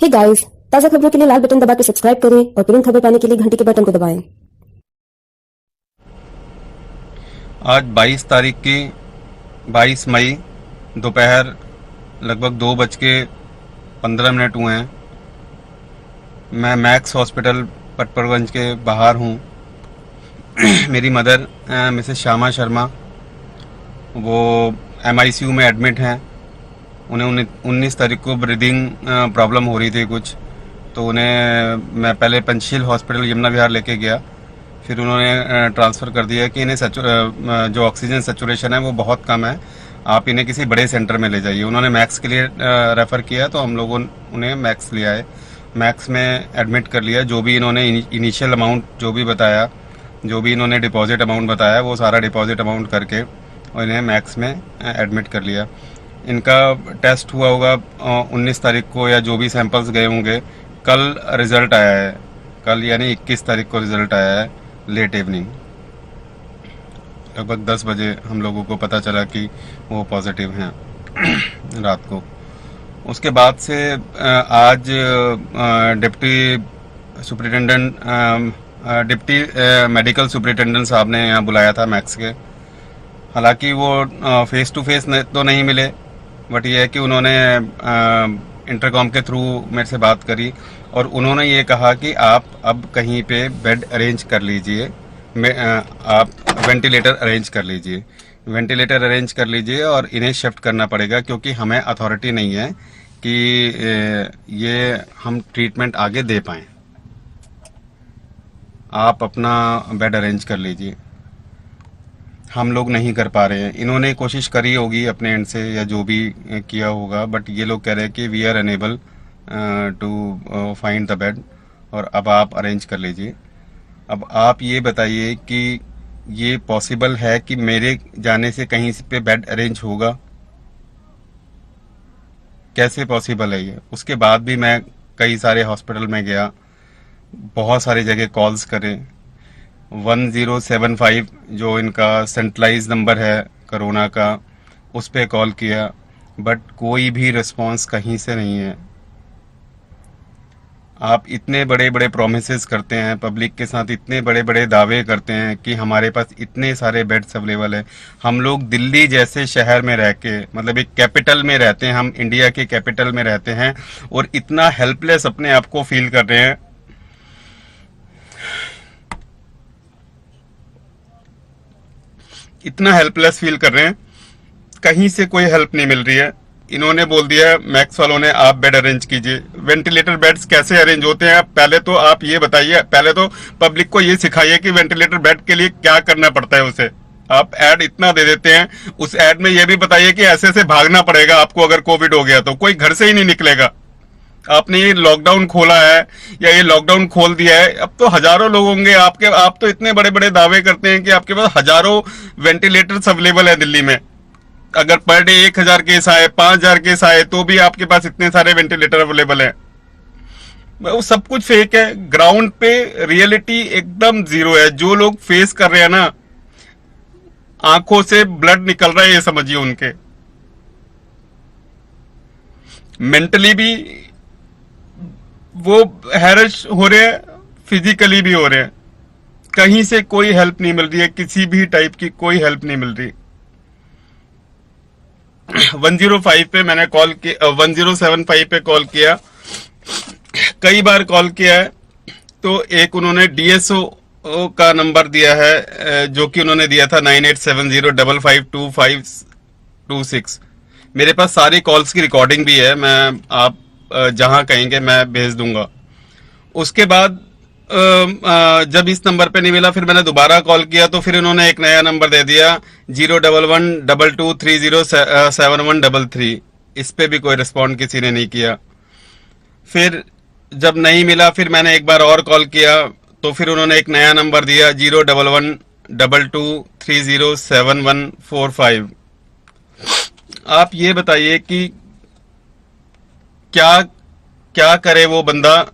Hey guys, ताज़ा खबरों के लिए लाल बटन दबा के सब्सक्राइब करें और तुरंत खबर पाने के लिए घंटी के बटन को दबाएं। आज 22 तारीख की 22 मई दोपहर लगभग 2:15 हुए हैं। मैं मैक्स हॉस्पिटल पटपरगंज के बाहर हूँ। मेरी मदर मिसेस श्यामा शर्मा वो MICU में एडमिट हैं। उन्हें 19 तारीख को ब्रीदिंग प्रॉब्लम हो रही थी कुछ, तो उन्हें मैं पहले पंचशील हॉस्पिटल यमुना विहार लेके गया। फिर उन्होंने ट्रांसफ़र कर दिया कि इन्हें जो ऑक्सीजन सेचुरेशन है वो बहुत कम है, आप इन्हें किसी बड़े सेंटर में ले जाइए। उन्होंने मैक्स के लिए रेफ़र किया, तो हम लोगों उन्हें मैक्स लिया है। मैक्स में एडमिट कर लिया। जो भी इन्होंने इनिशियल अमाउंट जो भी बताया, जो भी इन्होंने डिपॉजिट अमाउंट बताया, वो सारा डिपॉजिट अमाउंट करके और इन्हें मैक्स में एडमिट कर लिया। इनका टेस्ट हुआ होगा 19 तारीख को, या जो भी सैंपल्स गए होंगे। कल रिज़ल्ट आया है, कल यानी 21 तारीख को रिज़ल्ट आया है लेट इवनिंग। लगभग 10 बजे हम लोगों को पता चला कि वो पॉजिटिव हैं रात को। उसके बाद से आज डिप्टी मेडिकल सुपरिटेंडेंट साहब ने यहाँ बुलाया था मैक्स के। हालांकि वो फेस टू फेस तो नहीं मिले, बट ये है कि उन्होंने इंटरकॉम के थ्रू मेरे से बात करी और उन्होंने ये कहा कि आप अब कहीं पे बेड अरेंज कर लीजिए, आप वेंटिलेटर अरेंज कर लीजिए, वेंटिलेटर अरेंज कर लीजिए और इन्हें शिफ्ट करना पड़ेगा, क्योंकि हमें अथॉरिटी नहीं है कि ये हम ट्रीटमेंट आगे दे पाएँ। आप अपना बेड अरेंज कर लीजिए, हम लोग नहीं कर पा रहे हैं। इन्होंने कोशिश करी होगी अपने एंड से या जो भी किया होगा, बट ये लोग कह रहे हैं कि we are unable to find the bed, और अब आप अरेंज कर लीजिए। अब आप ये बताइए कि ये पॉसिबल है कि मेरे जाने से कहीं पे बेड अरेंज होगा? कैसे पॉसिबल है ये? उसके बाद भी मैं कई सारे हॉस्पिटल में गया, बहुत सारी जगह कॉल्स करे। 1075 जो इनका सेंट्रलाइज नंबर है कोरोना का, उस पे कॉल किया, बट कोई भी रिस्पांस कहीं से नहीं है। आप इतने बड़े बड़े प्रोमिसेस करते हैं, पब्लिक के साथ इतने बड़े बड़े दावे करते हैं कि हमारे पास इतने सारे बेड्स अवेलेबल है। हम लोग दिल्ली जैसे शहर में रह के, मतलब एक कैपिटल में रहते हैं, हम इंडिया के कैपिटल में रहते हैं, और इतना हेल्पलेस अपने आप को फील कर रहे हैं। इतना हेल्पलेस फील कर रहे हैं, कहीं से कोई हेल्प नहीं मिल रही है। इन्होंने बोल दिया मैक्स वालों ने, आप बेड अरेंज कीजिए। वेंटिलेटर बेड्स कैसे अरेंज होते हैं? पहले तो आप ये बताइए, पहले तो पब्लिक को ये सिखाइए कि वेंटिलेटर बेड के लिए क्या करना पड़ता है। उसे आप ऐड इतना दे देते हैं, उस ऐड में ये भी बताइए कि ऐसे से भागना पड़ेगा आपको अगर कोविड हो गया तो। कोई घर से ही नहीं निकलेगा। आपने ये लॉकडाउन खोला है या ये लॉकडाउन खोल दिया है, अब तो हजारों लोग होंगे आपके। आप तो इतने बड़े बड़े दावे करते हैं कि आपके पास हजारों वेंटिलेटर्स अवेलेबल है दिल्ली में। अगर पर डे 1000 केस आए, 5000 केस आए, तो भी आपके पास इतने सारे वेंटिलेटर अवेलेबल है। वो सब कुछ फेक है। ग्राउंड पे रियलिटी एकदम जीरो है। जो लोग फेस कर रहे हैं ना, आंखों से ब्लड निकल रहा है, ये समझिए। उनके मेंटली भी वो हैरश हो रहे हैं, फिजिकली भी हो रहे हैं। कहीं से कोई हेल्प नहीं मिल रही है, किसी भी टाइप की कोई हेल्प नहीं मिल रही। 105 पे मैंने कॉल किया, 1075 पे कॉल किया, कई बार कॉल किया है। तो एक उन्होंने DSO का नंबर दिया है, जो कि उन्होंने दिया था 9870552526। मेरे पास सारी कॉल्स की रिकॉर्डिंग भी है, मैं आप जहां कहेंगे मैं भेज दूंगा। उसके बाद जब इस नंबर पे नहीं मिला, फिर मैंने दोबारा कॉल किया, तो फिर इन्होंने एक नया नंबर दे दिया 01122307133। इस पे भी कोई रिस्पॉन्ड किसी ने नहीं किया। फिर जब नहीं मिला, फिर मैंने एक बार और कॉल किया, तो फिर उन्होंने एक नया नंबर दिया 01122307145। आप ये बताइए कि क्या क्या करे वो बंदा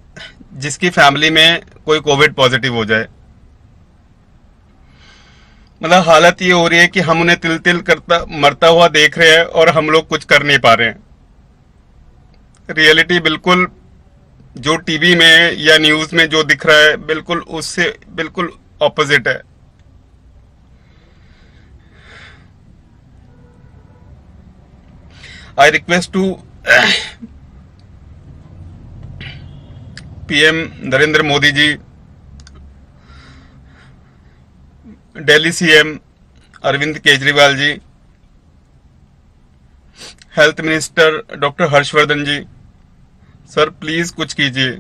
जिसकी फैमिली में कोई कोविड पॉजिटिव हो जाए। मतलब हालत ये हो रही है कि हम उन्हें तिल तिल करता मरता हुआ देख रहे हैं और हम लोग कुछ कर नहीं पा रहे हैं। रियलिटी बिल्कुल जो टीवी में या न्यूज में जो दिख रहा है बिल्कुल उससे बिल्कुल ऑपोजिट है। I request to PM Narendra Modi ji, Delhi CM Arvind Kejriwal ji, health minister doctor Harshvardhan ji, sir please कुछ कीजिए,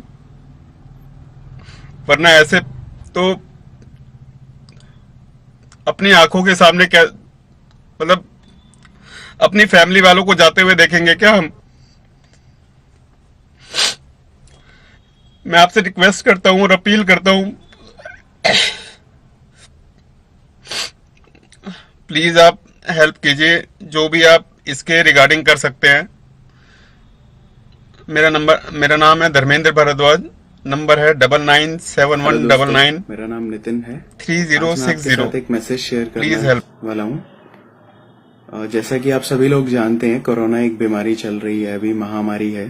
वरना ऐसे तो अपनी आंखों के सामने क्या मतलब अपनी फैमिली वालों को जाते हुए देखेंगे क्या हम। मैं आपसे रिक्वेस्ट करता हूं और अपील करता हूं, प्लीज आप हेल्प कीजिए, जो भी आप इसके रिगार्डिंग कर सकते हैं। मेरा नाम है धर्मेंद्र भारद्वाज, नंबर है 997199। मेरा नाम नितिन है। 3060। एक मैसेज शेयर प्लीज करने हेल्प। वाला हूँ। जैसा कि आप सभी लोग जानते हैं, कोरोना एक बीमारी चल रही है, अभी महामारी है,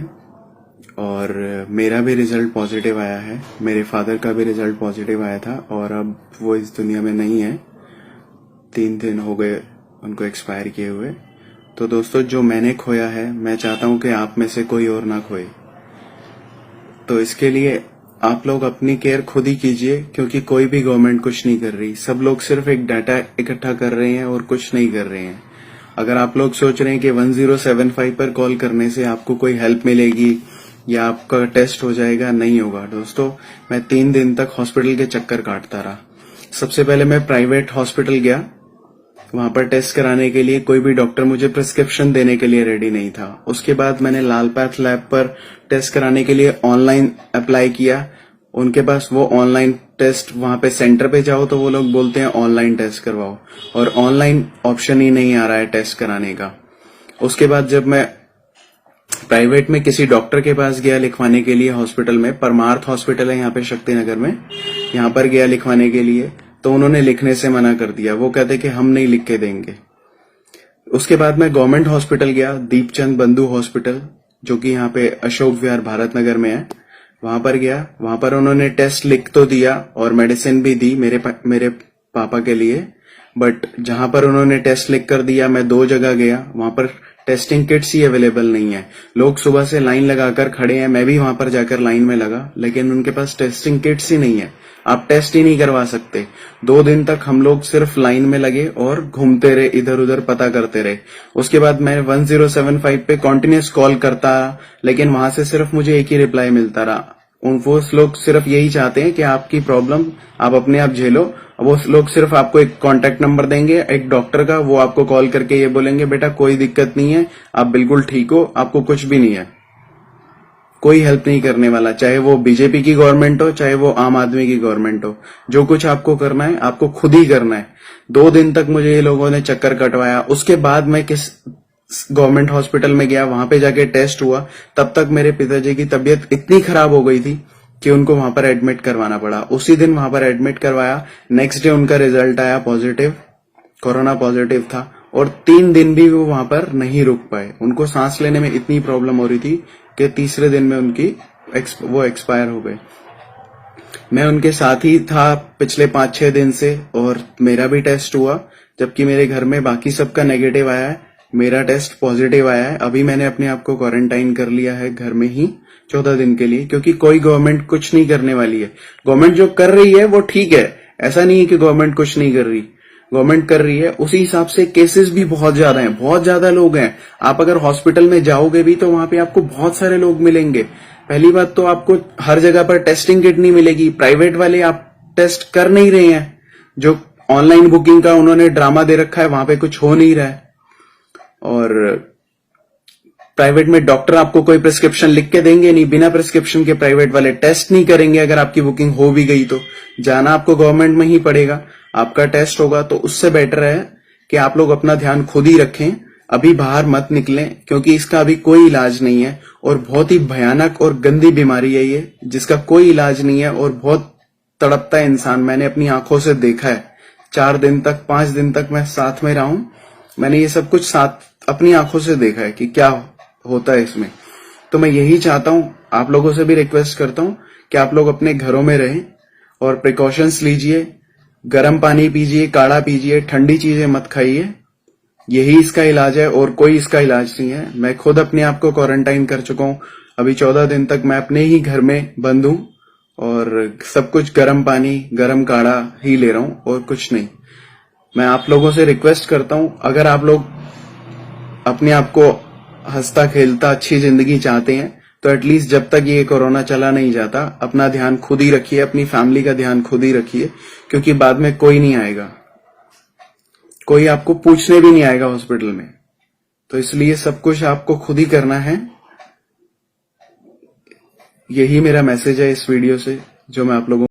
और मेरा भी रिजल्ट पॉजिटिव आया है, मेरे फादर का भी रिजल्ट पॉजिटिव आया था, और अब वो इस दुनिया में नहीं है। 3 दिन हो गए उनको एक्सपायर किए हुए। तो दोस्तों, जो मैंने खोया है, मैं चाहता हूं कि आप में से कोई और ना खोए। तो इसके लिए आप लोग अपनी केयर खुद ही कीजिए, क्योंकि कोई भी गवर्नमेंट कुछ नहीं कर रही। सब लोग सिर्फ एक डाटा इकट्ठा कर रहे हैं और कुछ नहीं कर रहे हैं। अगर आप लोग सोच रहे हैं कि 1075 पर कॉल करने से आपको कोई हेल्प मिलेगी या आपका टेस्ट हो जाएगा, नहीं होगा दोस्तों। मैं 3 दिन तक हॉस्पिटल के चक्कर काटता रहा। सबसे पहले मैं प्राइवेट हॉस्पिटल गया, वहां पर टेस्ट कराने के लिए कोई भी डॉक्टर मुझे प्रिस्क्रिप्शन देने के लिए रेडी नहीं था। उसके बाद मैंने लाल पैथ लैब पर टेस्ट कराने के लिए ऑनलाइन अप्लाई किया। उनके पास वो ऑनलाइन टेस्ट, वहां पे सेंटर पे जाओ तो वो लोग बोलते हैं ऑनलाइन टेस्ट करवाओ, और ऑनलाइन ऑप्शन ही नहीं आ रहा है टेस्ट कराने का। उसके बाद जब मैं प्राइवेट में किसी डॉक्टर के पास गया लिखवाने के लिए, हॉस्पिटल में, परमार्थ हॉस्पिटल है यहाँ पे शक्तिनगर में, यहाँ पर गया लिखवाने के लिए, तो उन्होंने लिखने से मना कर दिया। वो कहते कि हम नहीं लिख के देंगे। उसके बाद मैं गवर्नमेंट हॉस्पिटल गया, दीपचंद बंधु हॉस्पिटल, जो कि यहाँ पे अशोक विहार भारत नगर में है। वहां पर गया, वहां पर उन्होंने टेस्ट लिख तो दिया और मेडिसिन भी दी मेरे पापा के लिए, बट जहां पर उन्होंने टेस्ट लिख कर दिया, मैं 2 जगह गया, वहां पर टेस्टिंग किट्स ही अवेलेबल नहीं है। लोग सुबह से लाइन लगाकर खड़े हैं, मैं भी वहां पर जाकर लाइन में लगा, लेकिन उनके पास टेस्टिंग किट्स ही नहीं है। आप टेस्ट ही नहीं करवा सकते। 2 दिन तक हम लोग सिर्फ लाइन में लगे और घूमते रहे, इधर उधर पता करते रहे। उसके बाद मैं 1075 पे कॉन्टिन्यूस कॉल करता, लेकिन वहां से सिर्फ मुझे एक ही रिप्लाई मिलता रहा। वो लोग सिर्फ यही चाहते हैं कि आपकी प्रॉब्लम आप अपने आप झेलो। वो लोग सिर्फ आपको एक कॉन्टेक्ट नंबर देंगे एक डॉक्टर का, वो आपको कॉल करके ये बोलेंगे बेटा कोई दिक्कत नहीं है, आप बिल्कुल ठीक हो, आपको कुछ भी नहीं है। कोई हेल्प नहीं करने वाला, चाहे वो बीजेपी की गवर्नमेंट हो, चाहे वो आम आदमी की गवर्नमेंट हो। जो कुछ आपको करना है, आपको खुद ही करना है। 2 दिन तक मुझे ये लोगों ने चक्कर कटवाया। उसके बाद मैं किस गवर्नमेंट हॉस्पिटल में गया, वहां पे जाके टेस्ट हुआ। तब तक मेरे पिताजी की तबीयत इतनी खराब हो गई थी कि उनको वहां पर एडमिट करवाना पड़ा। उसी दिन वहां पर एडमिट करवाया, नेक्स्ट डे उनका रिजल्ट आया पॉजिटिव, कोरोना पॉजिटिव था, और 3 दिन भी वो वहां पर नहीं रुक पाए। उनको सांस लेने में इतनी प्रॉब्लम हो रही थी कि तीसरे दिन में वो एक्सपायर हो गए। मैं उनके साथ ही था पिछले 5-6 दिन से, और मेरा भी टेस्ट हुआ, जबकि मेरे घर में बाकी सबका नेगेटिव आया है, मेरा टेस्ट पॉजिटिव आया है। अभी मैंने अपने आप को क्वारंटाइन कर लिया है घर में ही 14 दिन के लिए, क्योंकि कोई गवर्नमेंट कुछ नहीं करने वाली है। गवर्नमेंट जो कर रही है वो ठीक है, ऐसा नहीं है कि गवर्नमेंट कुछ नहीं कर रही, गवर्नमेंट कर रही है। उसी हिसाब से केसेस भी बहुत ज्यादा हैं, बहुत ज्यादा लोग हैं। आप अगर हॉस्पिटल में जाओगे भी तो वहां पे आपको बहुत सारे लोग मिलेंगे। पहली बात तो आपको हर जगह पर टेस्टिंग किट नहीं मिलेगी, प्राइवेट वाले आप टेस्ट कर नहीं रहे हैं। जो ऑनलाइन बुकिंग का उन्होंने ड्रामा दे रखा है, वहां पे कुछ हो नहीं रहा है। और प्राइवेट में डॉक्टर आपको कोई प्रिस्क्रिप्शन लिख के देंगे नहीं, बिना प्रिस्क्रिप्शन के प्राइवेट वाले टेस्ट नहीं करेंगे। अगर आपकी बुकिंग हो भी गई तो जाना आपको गवर्नमेंट में ही पड़ेगा, आपका टेस्ट होगा। तो उससे बेटर है कि आप लोग अपना ध्यान खुद ही रखें, अभी बाहर मत निकलें, क्योंकि इसका अभी कोई इलाज नहीं है, और बहुत ही भयानक और गंदी बीमारी है ये, जिसका कोई इलाज नहीं है, और बहुत तड़पता है इंसान। मैंने अपनी आंखों से देखा है, 4 दिन तक 5 दिन तक मैं साथ में रहा हूं, मैंने ये सब कुछ साथ अपनी आंखों से देखा है कि क्या होता है इसमें। तो मैं यही चाहता हूं आप लोगों से भी रिक्वेस्ट करता हूं कि आप लोग अपने घरों में रहें और प्रिकॉशंस लीजिए, गर्म पानी पीजिए, काढ़ा पीजिए, ठंडी चीजें मत खाइए। यही इसका इलाज है और कोई इसका इलाज नहीं है। मैं खुद अपने आप को क्वारंटाइन कर चुका हूं। अभी 14 दिन तक मैं अपने ही घर में बंद हूं और सब कुछ गर्म पानी, गर्म काढ़ा ही ले रहा हूं और कुछ नहीं। मैं आप लोगों से रिक्वेस्ट करता हूं, अगर आप लोग अपने आप को हंसता खेलता अच्छी जिंदगी चाहते हैं तो एटलीस्ट जब तक ये कोरोना चला नहीं जाता अपना ध्यान खुद ही रखिए, अपनी फैमिली का ध्यान खुद ही रखिए, क्योंकि बाद में कोई नहीं आएगा, कोई आपको पूछने भी नहीं आएगा हॉस्पिटल में। तो इसलिए सब कुछ आपको खुद ही करना है। यही मेरा मैसेज है इस वीडियो से जो मैं आप लोगों